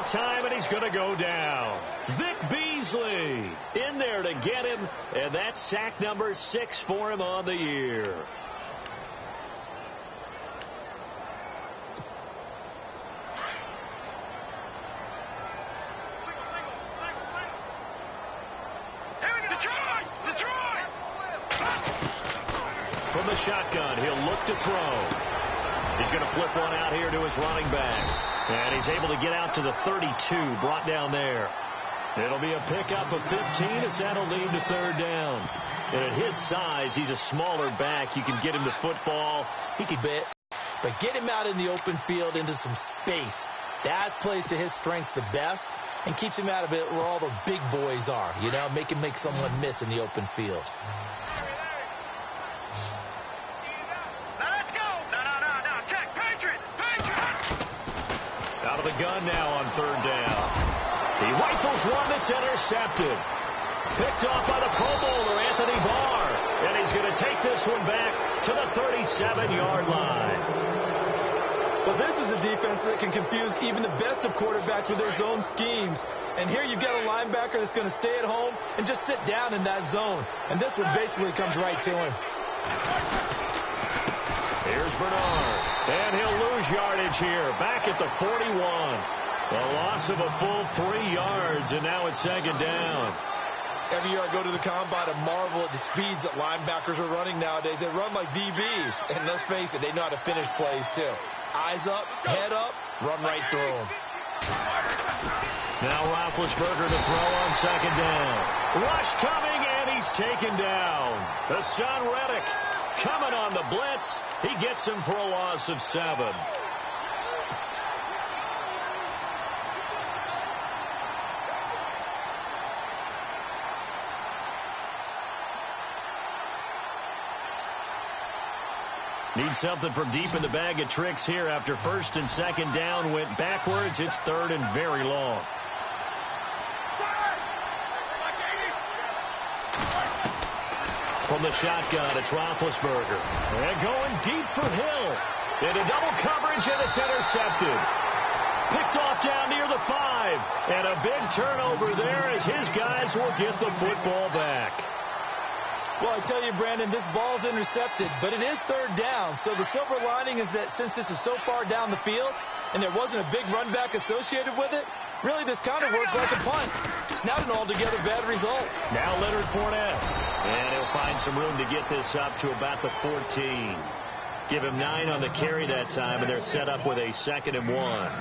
that time, and he's going to go down. Vic Beasley in there to get him, and that's sack number 6 for him on the year. From the shotgun, he'll look to throw. He's going to flip one out here to his running back. And he's able to get out to the 32, brought down there. It'll be a pickup of 15 as that'll lead to third down. And at his size, he's a smaller back. You can get him the football. He can bet. But get him out in the open field into some space. That plays to his strengths the best and keeps him out of it where all the big boys are. You know, make him make someone miss in the open field. Out of the gun now on third down. He rifles one that's intercepted. Picked off by the Pro Bowler, Anthony Barr. And he's going to take this one back to the 37-yard line. Well, this is a defense that can confuse even the best of quarterbacks with their zone schemes. And here you've got a linebacker that's going to stay at home and just sit down in that zone. And this one basically comes right to him. Here's Bernard. And he'll lose yardage here. Back at the 41. A loss of a full 3 yards, and now it's second down. Every year I go to the combine and marvel at the speeds that linebackers are running nowadays. They run like DBs. And let's face it, they know how to finish plays too. Eyes up, head up, run right through them. Now Roethlisberger to throw on second down. Rush coming, and he's taken down. Hassan Reddick coming on the blitz. He gets him for a loss of 7. Need something from deep in the bag of tricks here after first and second down went backwards. It's third and very long. From the shotgun, it's Roethlisberger. And going deep for Hill. Into double coverage, and it's intercepted. Picked off down near the 5. And a big turnover there as his guys will get the football back. Well, I tell you, Brandon, this ball's intercepted, but it is third down. So the silver lining is that since this is so far down the field and there wasn't a big run back associated with it, really this kind of works like a punt. It's not an altogether bad result. Now Leonard Fournette. And he'll find some room to get this up to about the 14. Give him 9 on the carry that time, and they're set up with a 2nd and 1.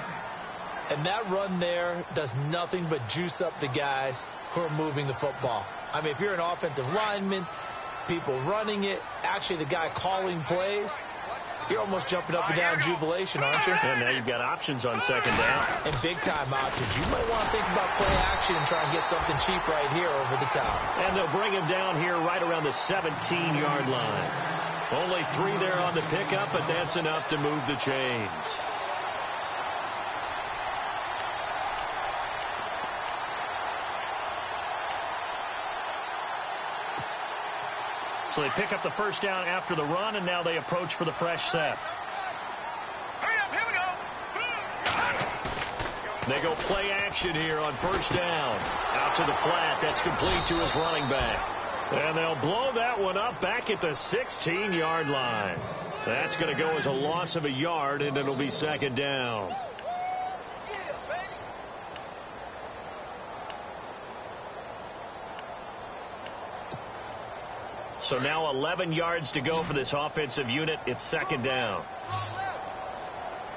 And that run there does nothing but juice up the guys who are moving the football. I mean, if you're an offensive lineman, people running it, actually the guy calling plays, you're almost jumping up and down in jubilation, aren't you? And now you've got options on second down. And big-time options. You might want to think about play action and try and get something cheap right here over the top. And they'll bring him down here right around the 17-yard line. Only 3 there on the pickup, but that's enough to move the chains. So they pick up the first down after the run, and now they approach for the fresh set. Hurry up, here we go. They go play action here on first down. Out to the flat. That's complete to his running back. And they'll blow that one up back at the 16-yard line. That's going to go as a loss of a yard, and it'll be second down. So now 11 yards to go for this offensive unit. It's second down.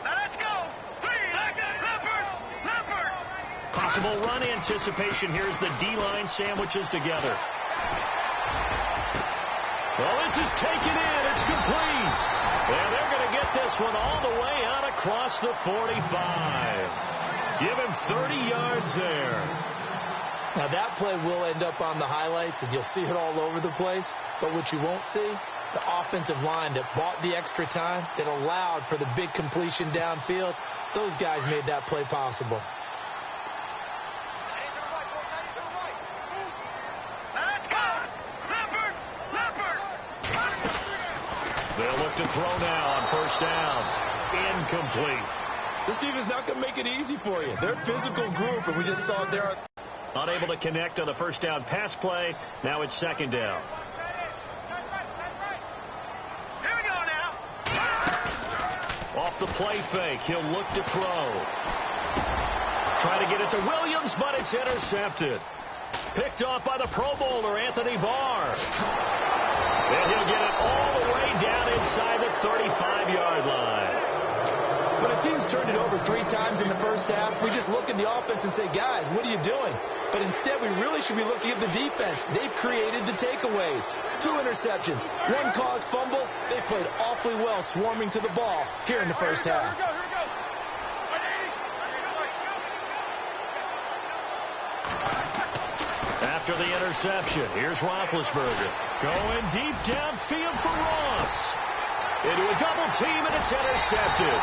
Now let's go. Leopard. Possible run anticipation. Here's the D-line sandwiches together. Well, this is taken in. It's complete. And they're going to get this one all the way out across the 45. Give him 30 yards there. Now, that play will end up on the highlights, and you'll see it all over the place. But what you won't see, the offensive line that bought the extra time, that allowed for the big completion downfield, those guys made that play possible. Let's go. Leopard. They'll look to throw now on first down. Incomplete. This team is not going to make it easy for you. They're a physical group, and we just saw it there. Unable to connect on the first down pass play. Now it's second down. Here we go now. Off the play fake, he'll look to throw. Try to get it to Williams, but it's intercepted. Picked off by the Pro Bowler, Anthony Barr. And he'll get it all the way down inside the 35-yard line. When a team's turned it over 3 times in the first half, we just look at the offense and say, guys, what are you doing? But instead, we really should be looking at the defense. They've created the takeaways. 2 interceptions, 1 caused fumble. They played awfully well swarming to the ball here in the first half. Here we go. After the interception, here's Roethlisberger. Going deep downfield for Ross. Into a double team, and it's intercepted.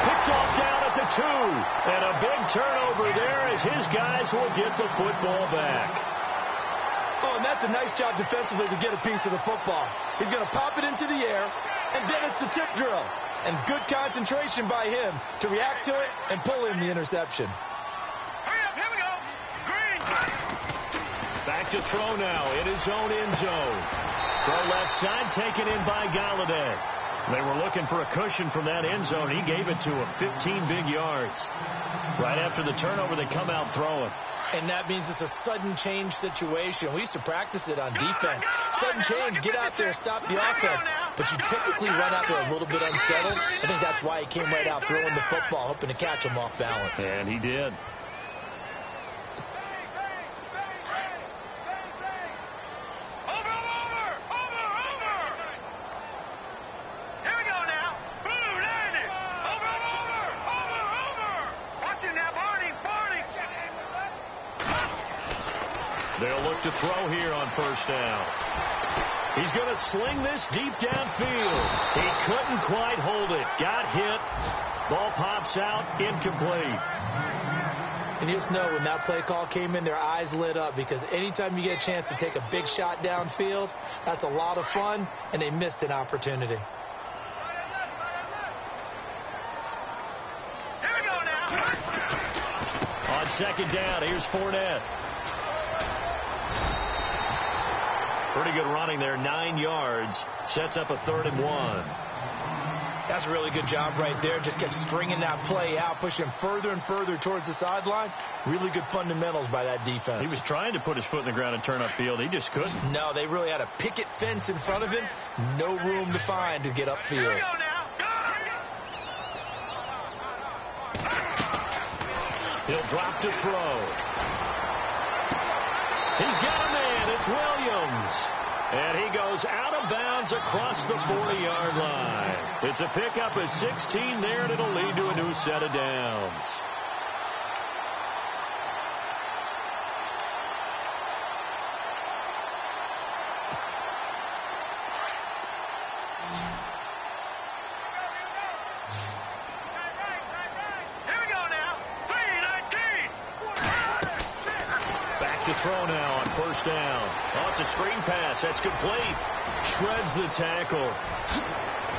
Picked off down at the 2. And a big turnover there as his guys will get the football back. Oh, and that's a nice job defensively to get a piece of the football. He's going to pop it into the air, and then it's the tip drill. And good concentration by him to react to it and pull in the interception. Hurry up, here we go. Green. Back to throw now in his own end zone. Throw left side, taken in by Galladay. They were looking for a cushion from that end zone. He gave it to him, 15 big yards. Right after the turnover, they come out throwing. And that means it's a sudden change situation. We used to practice it on defense. Sudden change, get out there, stop the offense. But you typically run out there a little bit unsettled. I think that's why he came right out throwing the football, hoping to catch him off balance. And he did. They'll look to throw here on first down. He's going to sling this deep downfield. He couldn't quite hold it. Got hit. Ball pops out. Incomplete. And you just know when that play call came in, their eyes lit up, because anytime you get a chance to take a big shot downfield, that's a lot of fun, and they missed an opportunity. Here we go now. On second down, here's Fournette. Pretty good running there, 9 yards. Sets up a 3rd and 1. That's a really good job right there. Just kept stringing that play out, pushing further and further towards the sideline. Really good fundamentals by that defense. He was trying to put his foot in the ground and turn upfield. He just couldn't. No, they really had a picket fence in front of him. No room to find to get upfield. Here we go now. He'll drop to throw. He's got a man. It's Williams. And he goes out of bounds across the 40-yard line. It's a pickup of 16 there, and it'll lead to a new set of downs. Here we go now. 3-19. Back to throw now on first down. Oh, it's a screen pass. That's complete. Shreds the tackle.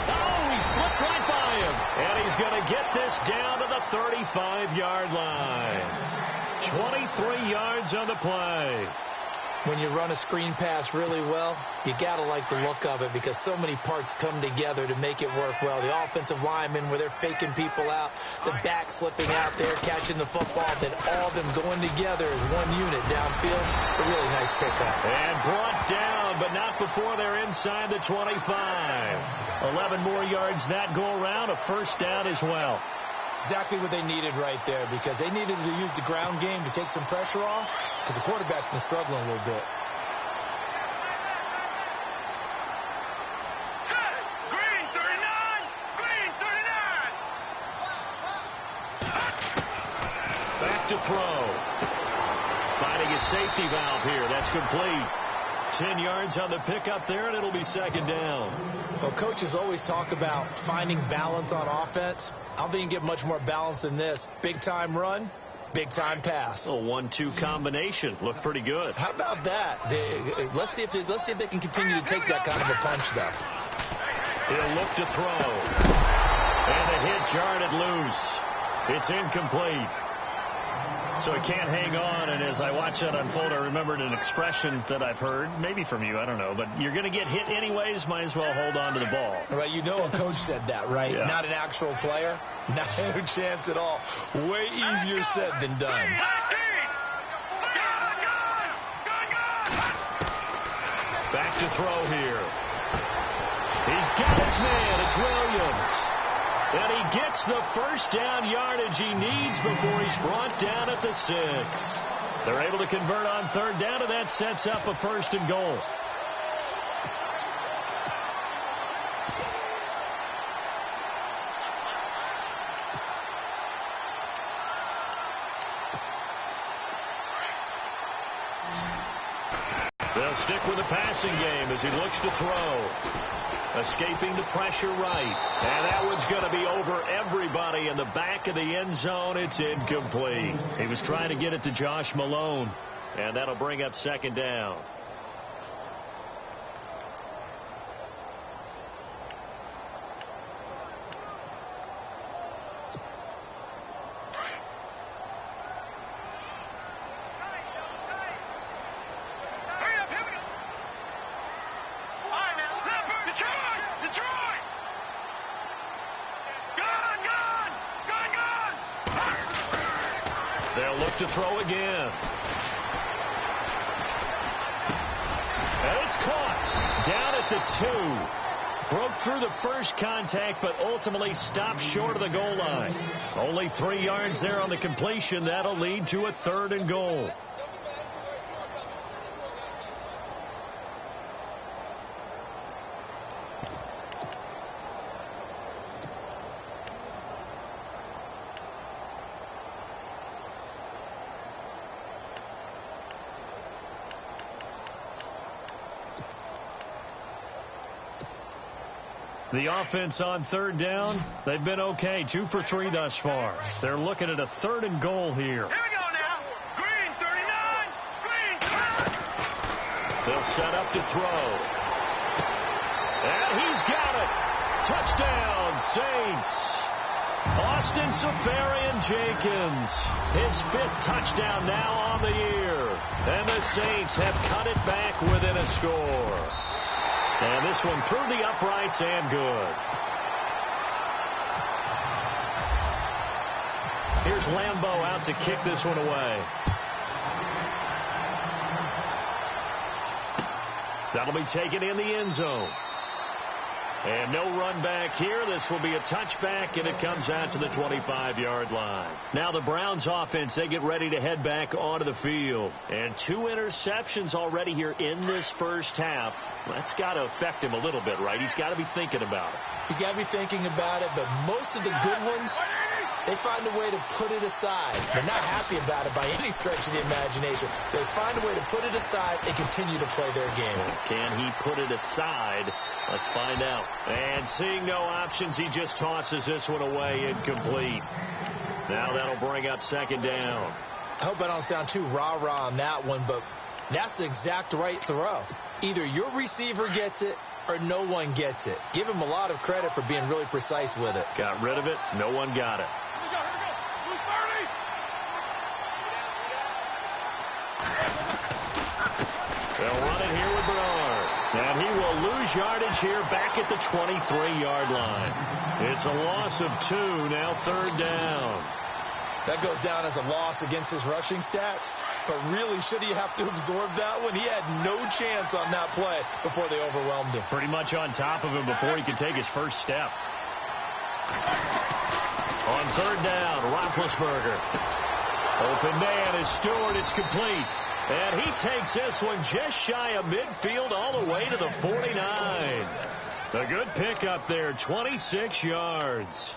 Oh, he slipped right by him. And he's going to get this down to the 35-yard line. 23 yards on the play. When you run a screen pass really well, you got to like the look of it, because so many parts come together to make it work well. The offensive linemen, where they're faking people out, the back slipping out there, catching the football, then all of them going together as one unit downfield. A really nice pickup. And brought down, but not before they're inside the 25. 11 more yards that go around, a first down as well. Exactly what they needed right there, because they needed to use the ground game to take some pressure off, because the quarterback's been struggling a little bit. Green 39. Green 39. Back to throw. Finding a safety valve here. That's complete. 10 yards on the pickup there, and it'll be second down. Well, coaches always talk about finding balance on offense. I don't think you can get much more balance than this. Big-time run, big-time pass. A 1-2 combination. Looked pretty good. How about that? Let's see if they can continue to take that kind of a punch, though. He'll look to throw. And the hit jarred it loose. It's incomplete. So it can't hang on, and as I watch that unfold, I remembered an expression that I've heard, maybe from you, I don't know, but you're going to get hit anyways, might as well hold on to the ball. Right, you know a coach said that, right? Yeah. Not an actual player. Not a chance at all. Way easier said than done. Back to throw here. He's got his man. It's Williams. And he gets the first down yardage he needs before he's brought down at the 6. They're able to convert on third down, and that sets up a 1st and goal. They'll stick with the passing game as he looks to throw. Escaping the pressure right. And that one's going to be over everybody in the back of the end zone. It's incomplete. He was trying to get it to Josh Malone. And that'll bring up 2nd down. They'll look to throw again. And it's caught down at the 2. Broke through the first contact, but ultimately stopped short of the goal line. Only 3 yards there on the completion. That'll lead to a 3rd and goal. The offense on third down, they've been okay. 2 for 3 thus far. They're looking at a 3rd and goal here. Here we go now. Green 39. Green 30. They'll set up to throw. And he's got it. Touchdown, Saints. Austin Seferian-Jenkins. His 5th touchdown now on the year. And the Saints have cut it back within a score. And this one through the uprights and good. Here's Lambeau out to kick this one away. That'll be taken in the end zone. And no run back here. This will be a touchback, and it comes out to the 25-yard line. Now the Browns offense, they get ready to head back onto the field. And 2 interceptions already here in this first half. That's got to affect him a little bit, right? He's got to be thinking about it. He's got to be thinking about it, but most of the good ones, they find a way to put it aside. They're not happy about it by any stretch of the imagination. They find a way to put it aside and continue to play their game. Can he put it aside? Let's find out. And seeing no options, he just tosses this one away, incomplete. Now that'll bring up 2nd down. I hope I don't sound too rah-rah on that one, but that's the exact right throw. Either your receiver gets it or no one gets it. Give him a lot of credit for being really precise with it. Got rid of it. No one got it. They'll run it here with Bernard. And he will lose yardage here back at the 23-yard line. It's a loss of 2, now 3rd down. That goes down as a loss against his rushing stats. But really, should he have to absorb that one? He had no chance on that play before they overwhelmed him. Pretty much on top of him before he could take his first step. On 3rd down, Roethlisberger. Open man is Stewart. It's complete. And he takes this one just shy of midfield all the way to the 49. A good pickup there, 26 yards.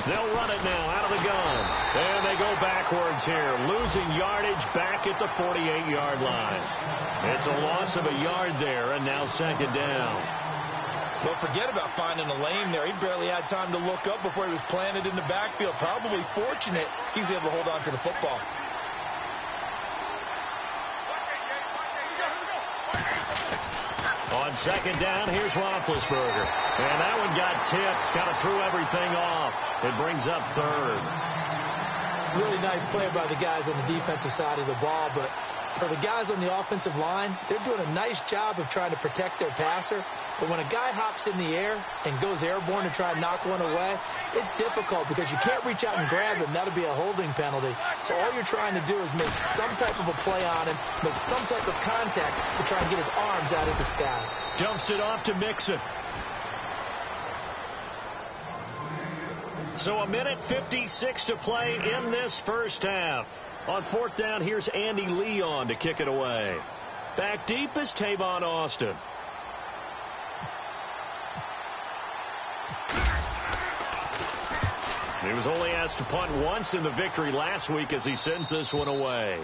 They'll run it now out of the gun. And they go backwards here, losing yardage back at the 48-yard line. It's a loss of a yard there, and now 2nd down. Well, forget about finding a lane there. He barely had time to look up before he was planted in the backfield. Probably fortunate he was able to hold on to the football. On second down, here's Roethlisberger. And that one got tipped. Kind of threw everything off. It brings up third. Really nice play by the guys on the defensive side of the ball, but for the guys on the offensive line, they're doing a nice job of trying to protect their passer. But when a guy hops in the air and goes airborne to try and knock one away, it's difficult because you can't reach out and grab him. That'll be a holding penalty. So all you're trying to do is make some type of a play on him, make some type of contact to try and get his arms out of the sky. Dumps it off to Mixon. So a minute 56 to play in this first half. On fourth down, here's Andy Leon to kick it away. Back deep is Tavon Austin. He was only asked to punt once in the victory last week as he sends this one away.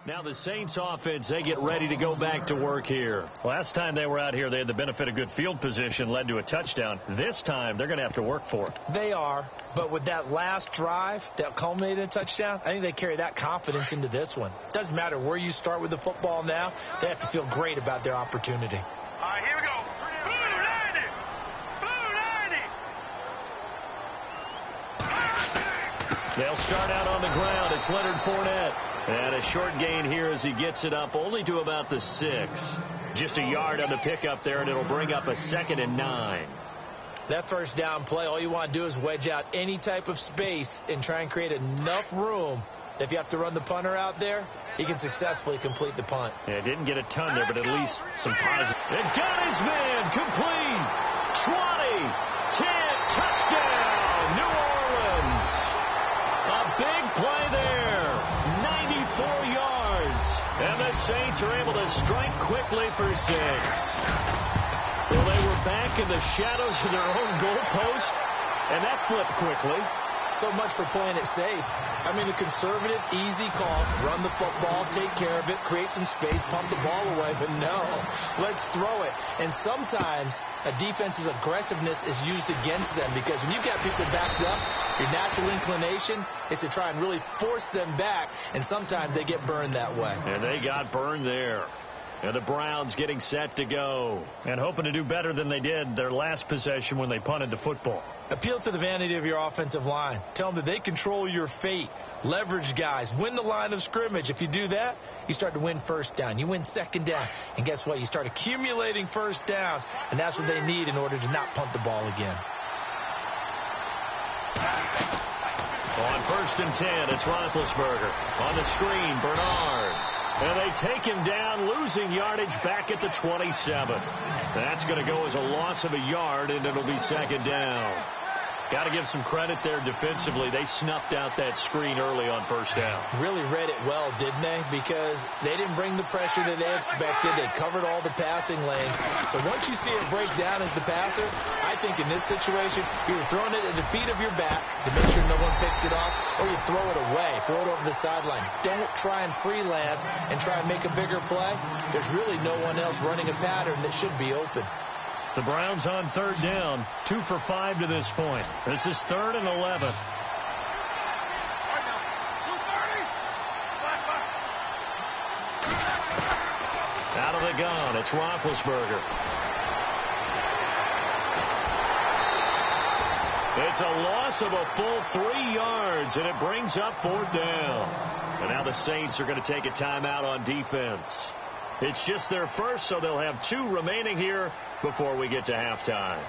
Now the Saints offense, they get ready to go back to work here. Last time they were out here, they had the benefit of good field position, led to a touchdown. This time, they're going to have to work for it. They are, but with that last drive that culminated in a touchdown, I think they carry that confidence into this one. Doesn't matter where you start with the football now, they have to feel great about their opportunity. All right, here we go. Blue 90. They'll start out on the ground. It's Leonard Fournette. And a short gain here as he gets it up only to about the 6. Just a yard on the pickup there, and it'll bring up a 2nd and 9. That first down play, all you want to do is wedge out any type of space and try and create enough room. If you have to run the punter out there, he can successfully complete the punt. Yeah, didn't get a ton there, but at least some positive. And got his man complete. 20, 10, touchdown, New Orleans. A big play there. 94 yards. And the Saints are able to strike quickly for 6. Well, they were back in the shadows of their own goalpost, and that flipped quickly. So much for playing it safe. I mean, a conservative, easy call, run the football, take care of it, create some space, pump the ball away, but no, let's throw it. And sometimes a defense's aggressiveness is used against them because when you've got people backed up, your natural inclination is to try and really force them back, and sometimes they get burned that way. And they got burned there. And the Browns getting set to go and hoping to do better than they did their last possession when they punted the football. Appeal to the vanity of your offensive line. Tell them that they control your fate. Leverage guys. Win the line of scrimmage. If you do that, you start to win first down. You win second down. And guess what? You start accumulating first downs. And that's what they need in order to not punt the ball again. On 1st and 10, it's Roethlisberger. On the screen, Bernard. And they take him down, losing yardage back at the 27. That's going to go as a loss of a yard, and it'll be 2nd down. Got to give some credit there defensively. They snuffed out that screen early on first down. Really read it well, didn't they? Because they didn't bring the pressure that they expected. They covered all the passing lanes. So once you see it break down as the passer, I think in this situation, you're throwing it at the feet of your back to make sure no one picks it off, or you throw it away, throw it over the sideline. Don't try and freelance and try and make a bigger play. There's really no one else running a pattern that should be open. The Browns on third down, 2 for 5 to this point. This is 3rd and 11. Out of the gun, it's Roethlisberger. It's a loss of a full 3 yards, and it brings up 4th down. And now the Saints are going to take a timeout on defense. It's just their first, so they'll have 2 remaining here before we get to halftime.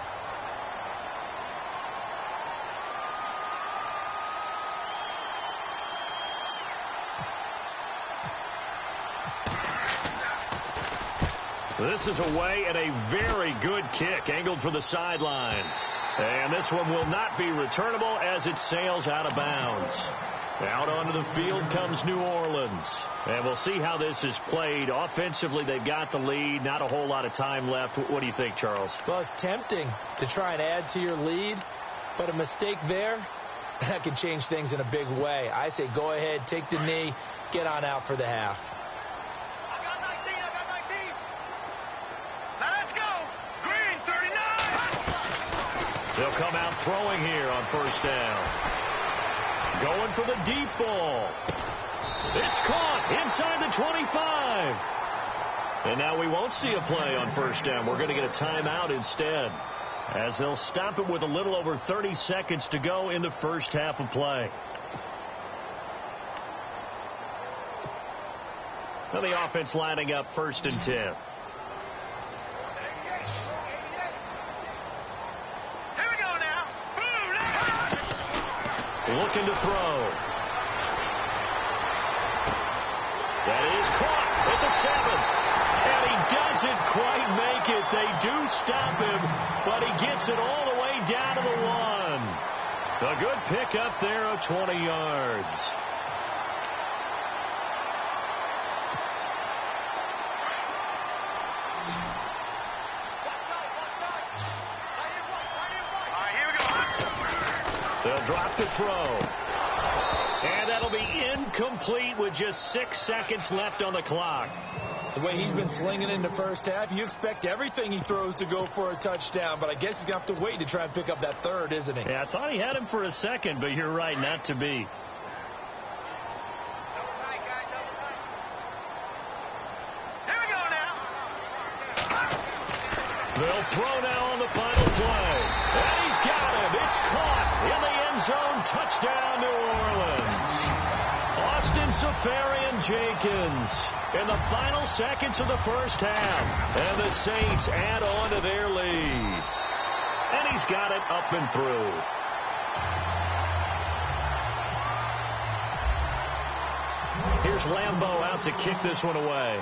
This is away and a very good kick angled for the sidelines. And this one will not be returnable as it sails out of bounds. Out onto the field comes New Orleans. And we'll see how this is played. Offensively, they've got the lead. Not a whole lot of time left. What do you think, Charles? Well, it's tempting to try and add to your lead, but a mistake there, that can change things in a big way. I say go ahead, take the knee, get on out for the half. I got 19. Now let's go. Green 39. They'll come out throwing here on first down. Going for the deep ball. It's caught inside the 25. And now we won't see a play on first down. We're going to get a timeout instead, as they'll stop it with a little over 30 seconds to go in the first half of play. Now the offense lining up 1st and 10. Looking to throw. That is caught at the 7. And he doesn't quite make it. They do stop him, but he gets it all the way down to the 1. A good pickup there of 20 yards. They'll drop the throw. And that'll be incomplete with just 6 seconds left on the clock. The way he's been slinging in the first half, you expect everything he throws to go for a touchdown, but I guess he's going to have to wait to try and pick up that 3rd, isn't he? Yeah, I thought he had him for a second, but you're right, not to be. They'll throw now on the final play. And he's got him. It's caught in the end zone. Touchdown, New Orleans. Austin Seferian-Jenkins in the final seconds of the first half. And the Saints add on to their lead. And he's got it up and through. Here's Lambeau out to kick this one away.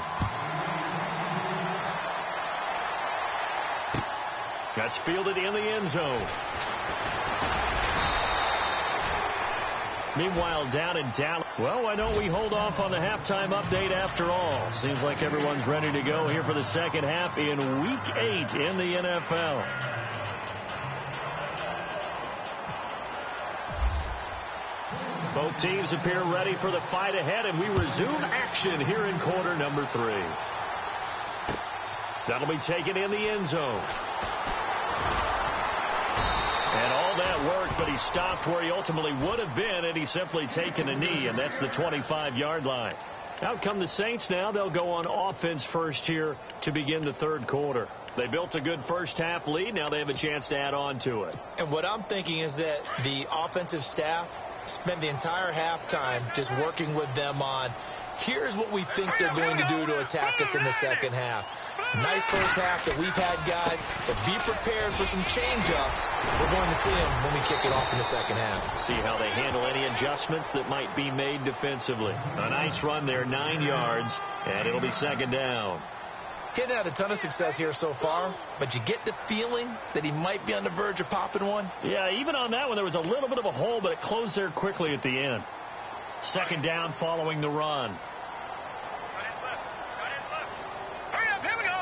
That's fielded in the end zone. Meanwhile, down in Dallas. Well, why don't we hold off on the halftime update after all? Seems like everyone's ready to go here for the second half in Week 8 in the NFL. Both teams appear ready for the fight ahead, and we resume action here in quarter number 3. That'll be taken in the end zone. And all that worked, but he stopped where he ultimately would have been had he simply taken a knee, and that's the 25-yard line. Out come the Saints now. They'll go on offense first here to begin the third quarter. They built a good first-half lead. Now they have a chance to add on to it. And what I'm thinking is that the offensive staff spent the entire halftime just working with them on, here's what we think they're going to do to attack us in the second half. Nice first half that we've had, guys, but be prepared for some change-ups. We're going to see them when we kick it off in the second half. See how they handle any adjustments that might be made defensively. A nice run there, 9 yards, and it'll be second down. getting had a ton of success here so far, but you get the feeling that he might be on the verge of popping one. Yeah, even on that one, there was a little bit of a hole, but it closed there quickly at the end. Second down following the run. Hurry up, here we go.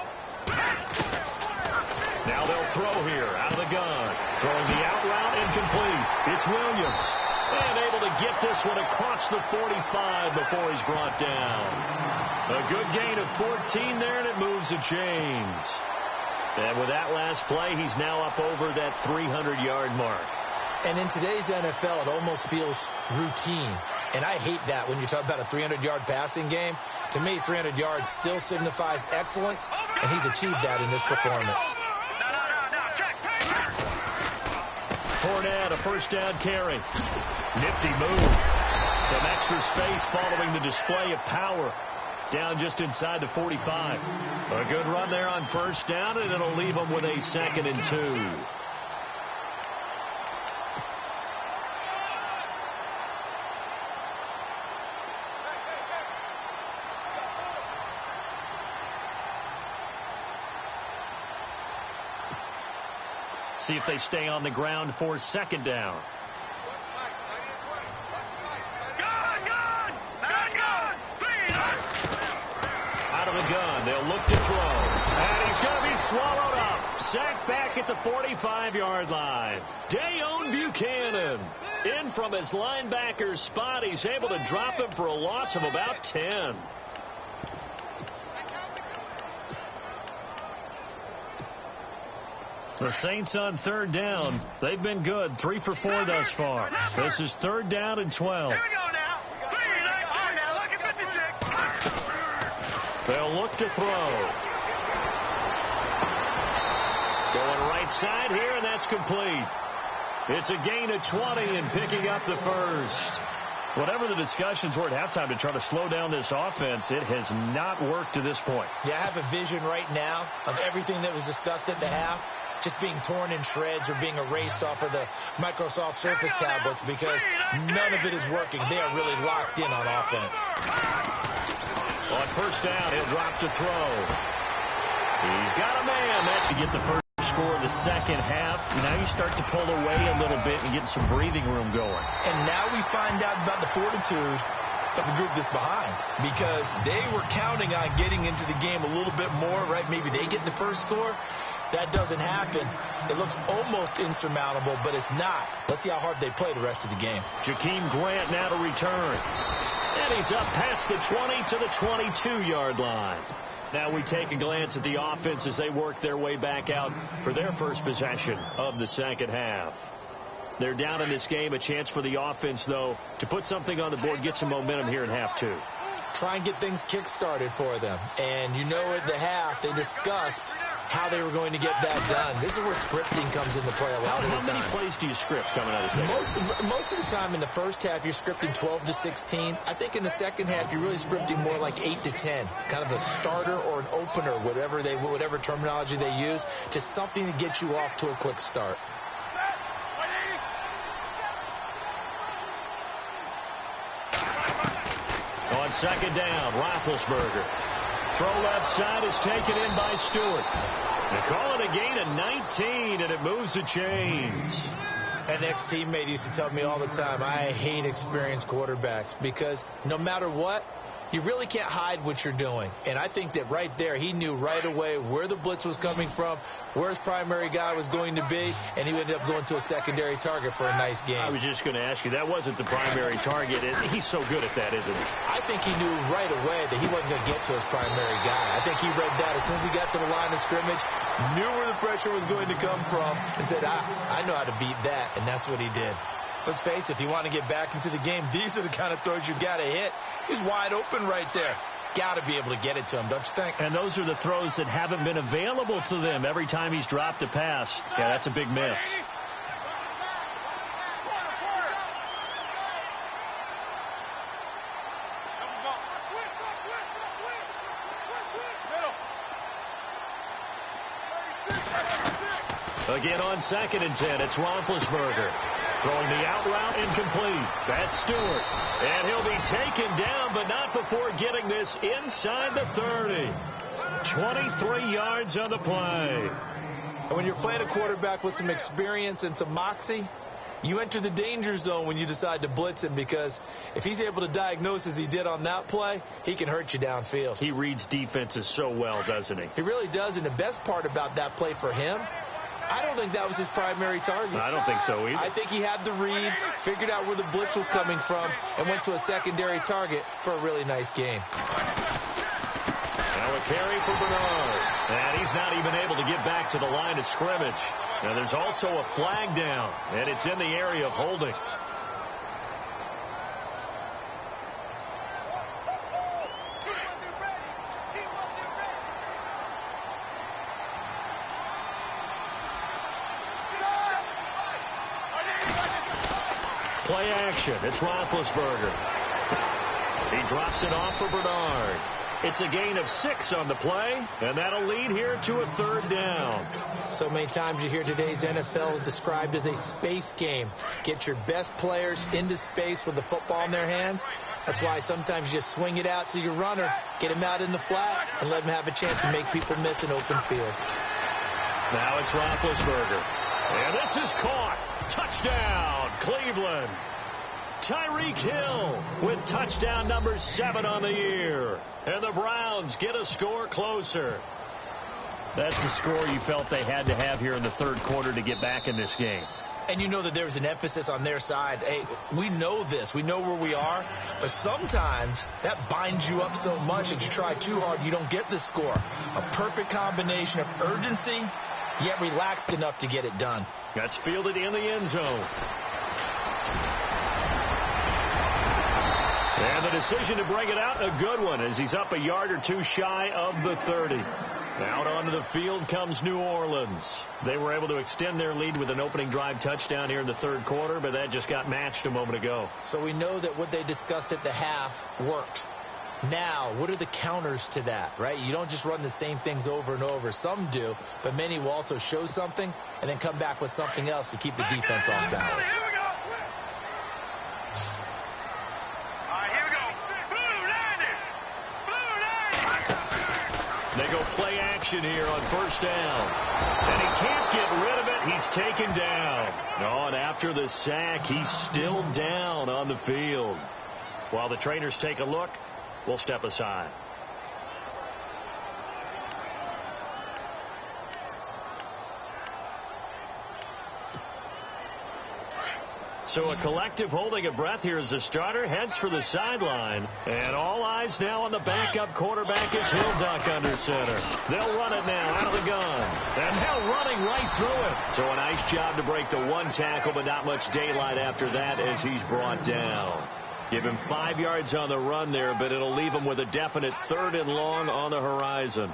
Now they'll throw here out of the gun. Throwing the out route incomplete. It's Williams. And able to get this one across the 45 before he's brought down. A good gain of 14 there, and it moves the chains. And with that last play, he's now up over that 300-yard mark. And in today's NFL, it almost feels routine. And I hate that when you talk about a 300-yard passing game. To me, 300 yards still signifies excellence, and he's achieved that in this performance. Fournette, a first down carry. Nifty move. Some extra space following the display of power. Down just inside the 45. A good run there on first down, and it'll leave them with a 2nd and 2. See if they stay on the ground for second down. Out of the gun, they'll look to throw. And he's going to be swallowed up. Sacked back at the 45-yard line. Dayon Buchanan in from his linebacker spot. He's able to drop him for a loss of about 10. The Saints on third down. They've been good. 3 for 4 thus far. This is 3rd down and 12. Here we go now. Look at 56. They'll look to throw. Going right side here, and that's complete. It's a gain of 20 and picking up the first. Whatever the discussions were at halftime to try to slow down this offense, it has not worked to this point. Yeah, I have a vision right now of everything that was discussed at the half just being torn in shreds or being erased off of the Microsoft Surface tablets because none of it is working. They are really locked in on offense. On first down, he'll drop to throw. He's got a man. That's to get the first score of the second half. Now you start to pull away a little bit and get some breathing room going. And now we find out about the fortitude of the group that's behind because they were counting on getting into the game a little bit more, right? Maybe they get the first score. That doesn't happen. It looks almost insurmountable, but it's not. Let's see how hard they play the rest of the game. Jakeem Grant now to return. And he's up past the 20 to the 22-yard line. Now we take a glance at the offense as they work their way back out for their first possession of the second half. They're down in this game. A chance for the offense, though, to put something on the board, get some momentum here in half 2. Try and get things kick-started for them. And you know at the half, they discussed how they were going to get that done. This is where scripting comes into play a lot of the time. How many plays do you script coming out of the second? Most of the time in the first half, you're scripting 12 to 16. I think in the second half, you're really scripting more like 8 to 10. Kind of a starter or an opener, whatever terminology they use. Just something to get you off to a quick start. On second down, Roethlisberger. Throw left side is taken in by Stewart. They call it a gain of 19, and it moves the chains. An ex-teammate used to tell me all the time, I hate experienced quarterbacks because no matter what, you really can't hide what you're doing. And I think that right there, he knew right away where the blitz was coming from, where his primary guy was going to be, and he ended up going to a secondary target for a nice game. I was just going to ask you, that wasn't the primary target. He's so good at that, isn't he? I think he knew right away that he wasn't going to get to his primary guy. I think he read that as soon as he got to the line of scrimmage, knew where the pressure was going to come from, and said, I know how to beat that, and that's what he did. Let's face it, if you want to get back into the game, these are the kind of throws you got to hit. He's wide open right there. Got to be able to get it to him, don't you think? And those are the throws that haven't been available to them every time he's dropped a pass. Yeah, that's a big miss. Again on second and 10, it's Roethlisberger. Throwing the out route incomplete. That's Stewart. And he'll be taken down, but not before getting this inside the 30. 23 yards on the play. And when you're playing a quarterback with some experience and some moxie, you enter the danger zone when you decide to blitz him, because if he's able to diagnose as he did on that play, he can hurt you downfield. He reads defenses so well, doesn't he? He really does, and the best part about that play for him, I don't think that was his primary target. I don't think so either. I think he had the read, figured out where the blitz was coming from, and went to a secondary target for a really nice game. Now a carry for Bernard. And he's not even able to get back to the line of scrimmage. Now there's also a flag down, and it's in the area of holding. Play action. It's Roethlisberger. He drops it off for Bernard. It's a gain of 6 on the play, and that'll lead here to a 3rd down. So many times you hear today's NFL described as a space game. Get your best players into space with the football in their hands. That's why sometimes you just swing it out to your runner, get him out in the flat, and let him have a chance to make people miss an open field. Now it's Roethlisberger. And this is caught. Touchdown, Cleveland. Tyreek Hill with touchdown number 7 on the year. And the Browns get a score closer. That's the score you felt they had to have here in the 3rd quarter to get back in this game. And you know that there's an emphasis on their side. Hey, we know this. We know where we are. But sometimes that binds you up so much that you try too hard, you don't get the score. A perfect combination of urgency, yet relaxed enough to get it done. That's fielded in the end zone. And the decision to bring it out, a good one, as he's up a yard or 2 shy of the 30. Out onto the field comes New Orleans. They were able to extend their lead with an opening drive touchdown here in the 3rd quarter, but that just got matched a moment ago. So we know that what they discussed at the half worked. Now, what are the counters to that, right? You don't just run the same things over and over. Some do, but many will also show something and then come back with something else to keep the defense off balance. They go play action here on 1st down. And he can't get rid of it. He's taken down. Oh, and after the sack, he's still down on the field. While the trainers take a look, we'll step aside. So a collective holding of breath here as the starter heads for the sideline. And all eyes now on the backup quarterback as he'll duck under center. They'll run it now out of the gun. And now running right through it. So a nice job to break the 1 tackle, but not much daylight after that as he's brought down. Give him 5 yards on the run there, but it'll leave him with a definite 3rd and long on the horizon.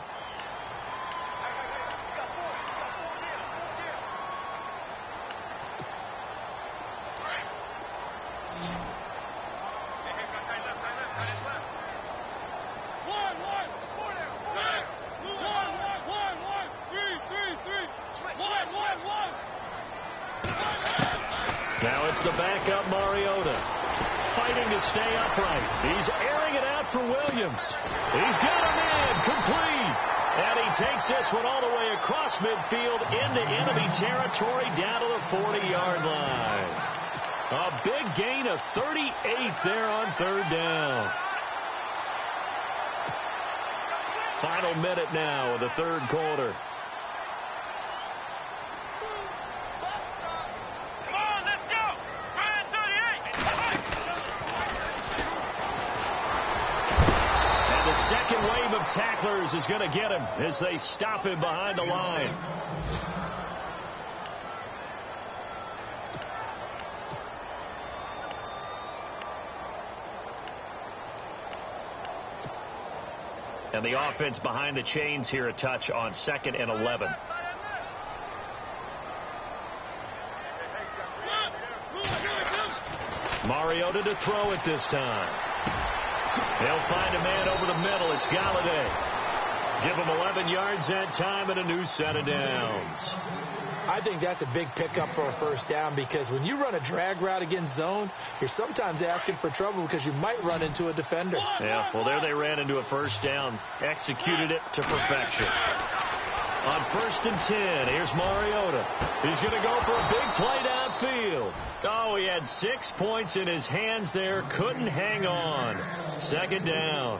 Now it's the backup Mariota. Fighting to stay upright. He's airing it out for Williams. He's got a man complete. And he takes this one all the way across midfield into enemy territory down to the 40-yard line. A big gain of 38 there on 3rd down. Final minute now of the 3rd quarter. Second wave of tacklers is going to get him as they stop him behind the line. And the offense behind the chains here a touch on 2nd and 11. Mariota to throw it this time. They'll find a man over the middle. It's Galladay. Give him 11 yards that time and a new set of downs. I think that's a big pickup for a first down because when you run a drag route against zone, you're sometimes asking for trouble because you might run into a defender. Yeah, well, there they ran into a first down, executed it to perfection. On 1st and 10, here's Mariota. He's going to go for a big play downfield. Oh, he had 6 points in his hands there, couldn't hang on. 2nd down.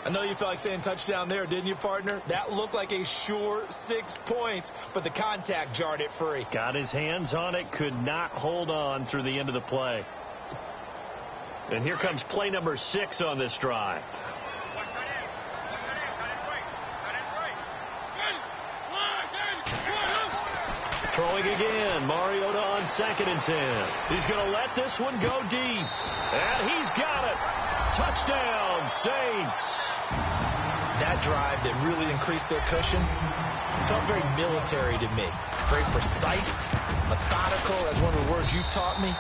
I know you felt like saying touchdown there, didn't you, partner? That looked like a sure 6 points, but the contact jarred it free. Got his hands on it, could not hold on through the end of the play. And here comes play number 6 on this drive. Throwing again, Mariota on 2nd and 10. He's going to let this one go deep. And he's got it. Touchdown, Saints. That drive that really increased their cushion felt very military to me. Very precise, methodical, that's one of the words you've taught me.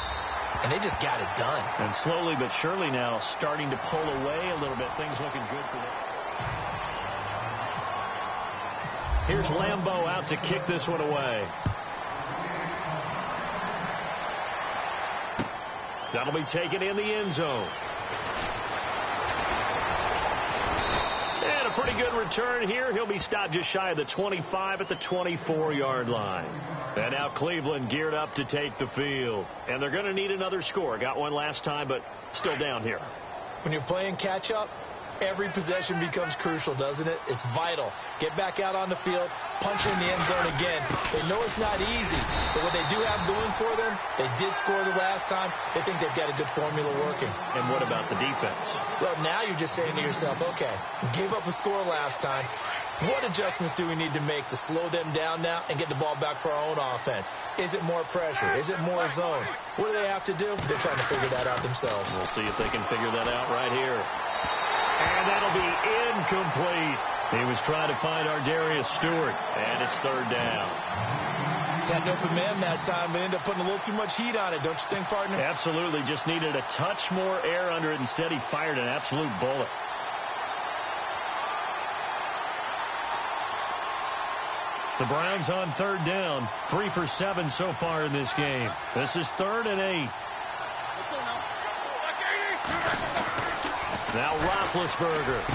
And they just got it done. And slowly but surely now starting to pull away a little bit. Things looking good for them. Here's Lambeau out to kick this one away. That'll be taken in the end zone. And a pretty good return here. He'll be stopped just shy of the 25 at the 24-yard line. And now Cleveland geared up to take the field. And they're going to need another score. Got one last time, but still down here. When you're playing catch-up, every possession becomes crucial, doesn't it? It's vital. Get back out on the field, punch in the end zone again. They know it's not easy, but what they do have going for them, they did score the last time. They think they've got a good formula working. And what about the defense? Well, now you're just saying to yourself, okay, we gave up a score last time. What adjustments do we need to make to slow them down now and get the ball back for our own offense? Is it more pressure? Is it more zone? What do they have to do? They're trying to figure that out themselves. We'll see if they can figure that out right here. And that'll be incomplete. He was trying to find Ardarius Stewart, and it's 3rd down. Got an open man that time, but ended up putting a little too much heat on it, don't you think, partner? Absolutely. Just needed a touch more air under it. Instead, he fired an absolute bullet. The Browns on 3rd down. 3 for 7 so far in this game. This is 3rd and 8. Now Roethlisberger.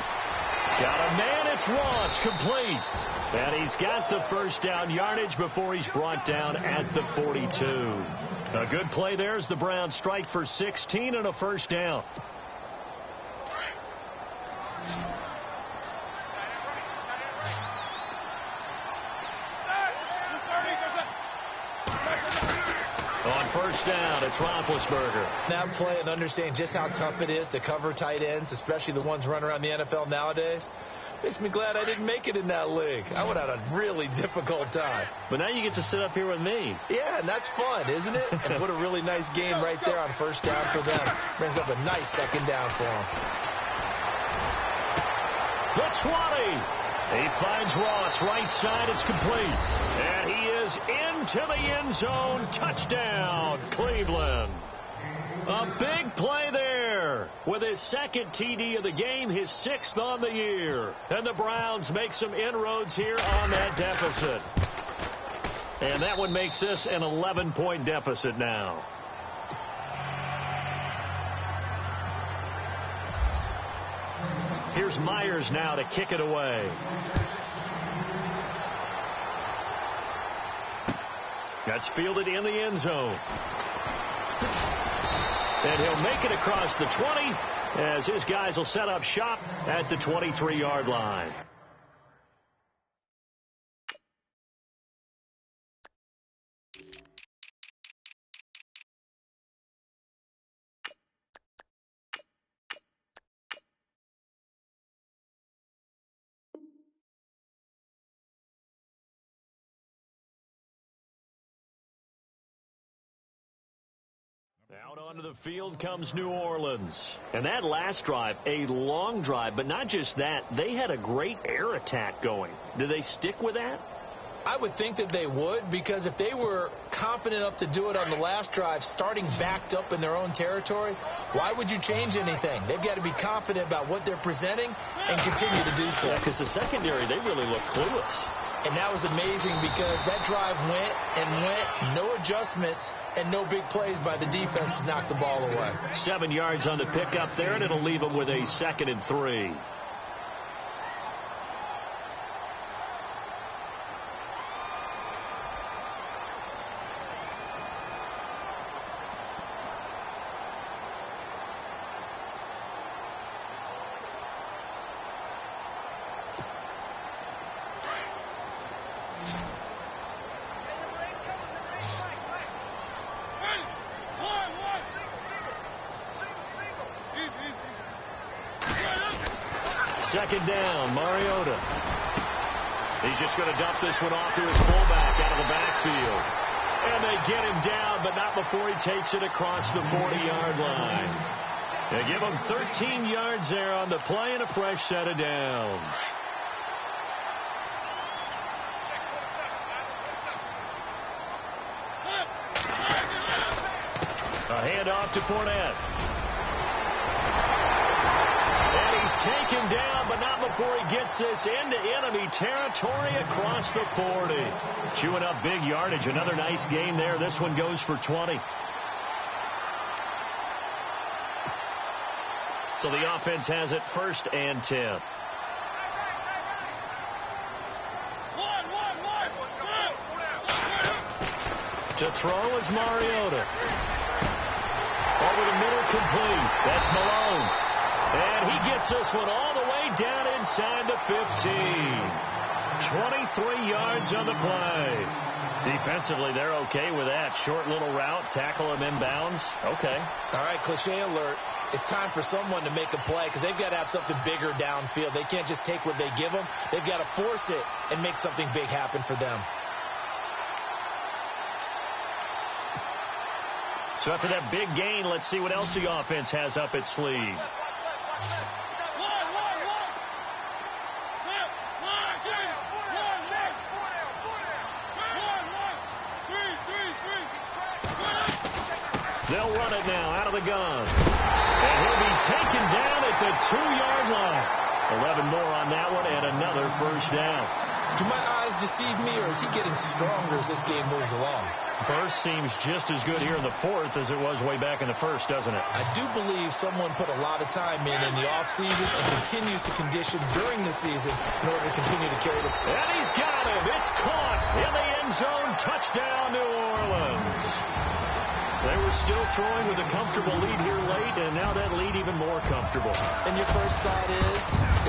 Got a man. It's Ross. Complete. And he's got the first down yardage before he's brought down at the 42. A good play there as the Browns strike for 16 and a first down. On 1st down, it's Roethlisberger. That play and understanding just how tough it is to cover tight ends, especially the ones running around the NFL nowadays, makes me glad I didn't make it in that league. I would have had a really difficult time. But now you get to sit up here with me. Yeah, and that's fun, isn't it? And what a really nice game right there on 1st down for them. Brings up a nice 2nd down for them. The 20. He finds Ross right side. It's complete. And he is into the end zone. Touchdown, Cleveland. A big play there with his 2nd TD of the game, his 6th on the year. And the Browns make some inroads here on that deficit. And that one makes this an 11-point deficit now. Here's Myers now to kick it away. That's fielded in the end zone. And he'll make it across the 20 as his guys will set up shop at the 23-yard line. Out onto the field comes New Orleans. And that last drive, a long drive, but not just that. They had a great air attack going. Do they stick with that? I would think that they would, because if they were confident enough to do it on the last drive, starting backed up in their own territory, why would you change anything? They've got to be confident about what they're presenting and continue to do so. Yeah, because the secondary, they really look clueless. And that was amazing because that drive went and went, no adjustments and no big plays by the defense to knock the ball away. 7 yards on the pickup there, and it'll leave them with a 2nd and 3. Second down, Mariota. He's just going to dump this one off to his fullback out of the backfield. And they get him down, but not before he takes it across the 40-yard line. They give him 13 yards there on the play and a fresh set of downs. A handoff to Fournette. And he's taken down, but not before he gets this into enemy territory across the 40. Chewing up big yardage. Another nice game there. This one goes for 20. So the offense has it 1st and 10. To throw is Mariota. Over the middle, complete. That's Malone. And he gets this one all the way down inside the 15. 23 yards on the play. Defensively, they're okay with that. Short little route, tackle him inbounds. Okay. All right, cliche alert. It's time for someone to make a play because they've got to have something bigger downfield. They can't just take what they give them. They've got to force it and make something big happen for them. So after that big gain, let's see what else the offense has up its sleeve. They'll run it now out of the gun. And he'll be taken down at the 2-yard line. 11 more on that one and another first down. Do my eyes deceive me, or is he getting stronger as this game moves along? Burst seems just as good here in the 4th as it was way back in the 1st, doesn't it? I do believe someone put a lot of time in the offseason and continues to condition during the season in order to continue to carry the... And he's got him. It's caught in the end zone. Touchdown, New Orleans. They were still throwing with a comfortable lead here late, and now that lead even more comfortable. And your first thought is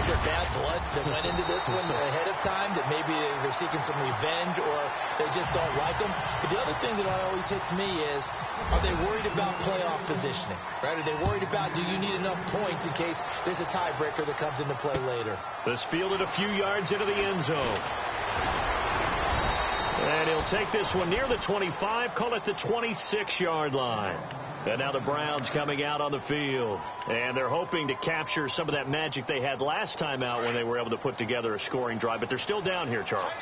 there bad blood that went into this one ahead of time, that maybe they're seeking some revenge or they just don't like them? But the other thing that always hits me is, are they worried about playoff positioning? Right? Are they worried about, do you need enough points in case there's a tiebreaker that comes into play later? This fielded a few yards into the end zone. And he'll take this one near the 25, call it the 26-yard line. And now the Browns coming out on the field. And they're hoping to capture some of that magic they had last time out when they were able to put together a scoring drive. But they're still down here, Charles.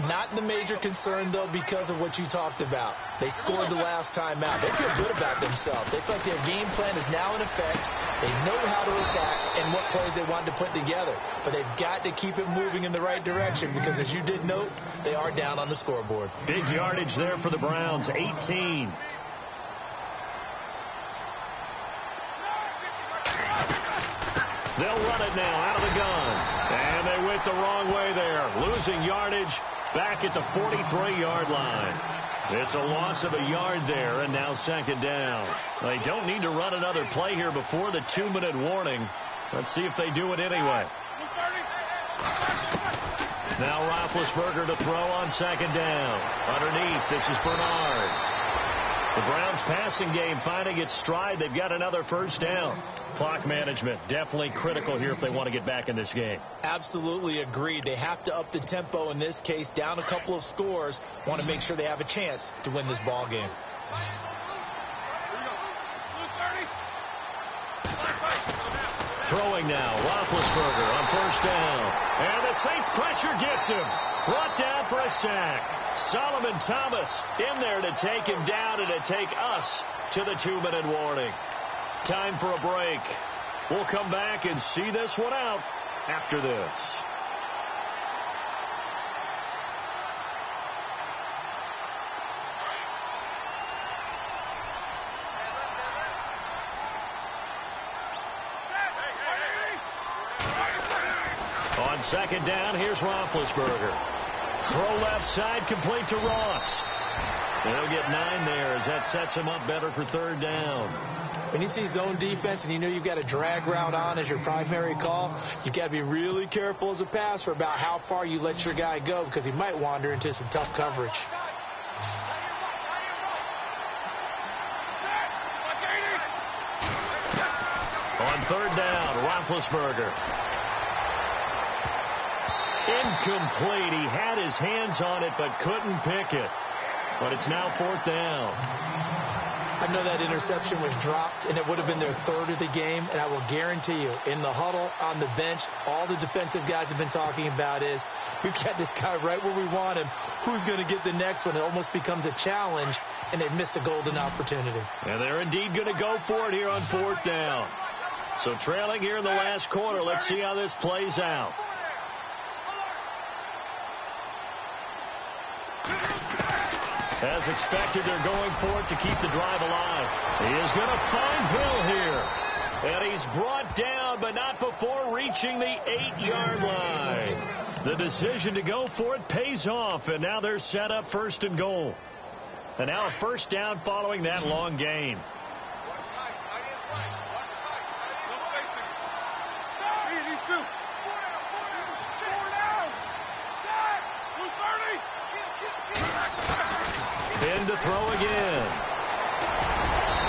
Not the major concern, though, because of what you talked about. They scored the last time out. They feel good about themselves. They feel like their game plan is now in effect. They know how to attack and what plays they want to put together. But they've got to keep it moving in the right direction because, as you did note, they are down on the scoreboard. Big yardage there for the Browns, 18. They'll run it now out of the gun. And they went the wrong way there. Losing yardage back at the 43-yard line. It's a loss of a yard there, and now 2nd down. They don't need to run another play here before the 2-minute warning. Let's see if they do it anyway. Now Roethlisberger to throw on 2nd down. Underneath, this is Bernard. The Browns passing game finding its stride. They've got another first down. Clock management definitely critical here if they want to get back in this game. Absolutely agreed. They have to up the tempo in this case, down a couple of scores. Want to make sure they have a chance to win this ball game. Throwing now, Roethlisberger on first down. And the Saints pressure gets him. Brought down for a sack. Solomon Thomas in there to take him down and to take us to the 2-minute warning. Time for a break. We'll come back and see this one out after this. On second down, here's Roethlisberger. Throw left side, complete to Ross. They'll get 9 there as that sets him up better for third down. When you see zone defense and you know you've got a drag route on as your primary call, you've got to be really careful as a passer about how far you let your guy go because he might wander into some tough coverage. On third down, Roethlisberger. Incomplete. He had his hands on it but couldn't pick it. But it's now fourth down. I know that interception was dropped, and it would have been their third of the game. And I will guarantee you, in the huddle, on the bench, all the defensive guys have been talking about is, we've got this guy right where we want him. Who's going to get the next one? It almost becomes a challenge, and they've missed a golden opportunity. And they're indeed going to go for it here on fourth down. So trailing here in the last quarter. Let's see how this plays out. As expected, they're going for it to keep the drive alive. He is going to find Hill here. And he's brought down, but not before reaching the 8-yard line. The decision to go for it pays off, and now they're set up first and goal. And now a first down following that long gain. In to throw again.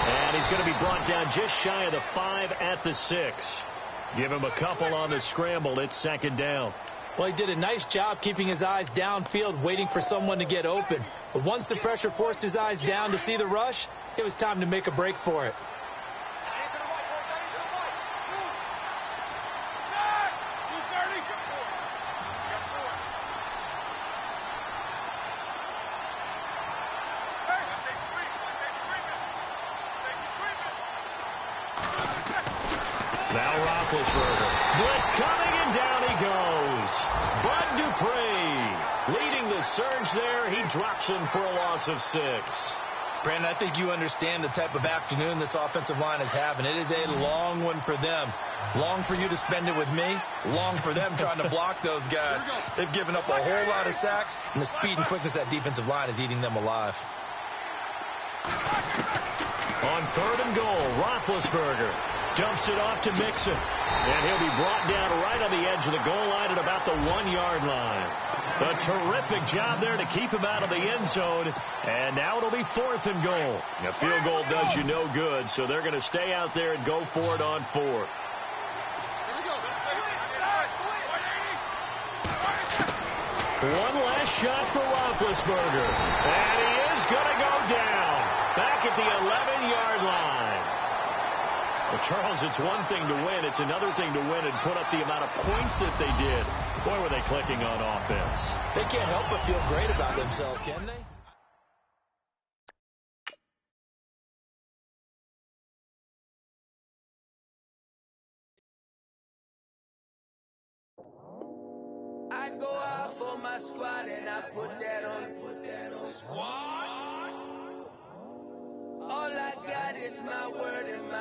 And he's going to be brought down just shy of the 5 at the 6. Give him a couple on the scramble. It's second down. Well, he did a nice job keeping his eyes downfield, waiting for someone to get open. But once the pressure forced his eyes down to see the rush, it was time to make a break for it. Now Roethlisberger. Blitz coming, and down he goes. Bud Dupree leading the surge there. He drops him for a loss of 6. Brandon, I think you understand the type of afternoon this offensive line is having. It is a long one for them. Long for you to spend it with me. Long for them trying to block those guys. They've given up a whole lot of sacks, and the speed and quickness of that defensive line is eating them alive. On third and goal, Roethlisberger dumps it off to Mixon. And he'll be brought down right on the edge of the goal line at about the 1-yard line. A terrific job there to keep him out of the end zone. And now it'll be fourth and goal. A field goal does you no good, so they're going to stay out there and go for it on fourth. One last shot for Roethlisberger. And he is going to go down back at the 11-yard line. Well, Charles, it's one thing to win. It's another thing to win and put up the amount of points that they did. Boy, were they clicking on offense. They can't help but feel great about themselves, can they? I go out for my squad and I put that on. Squad? All I got is my word and my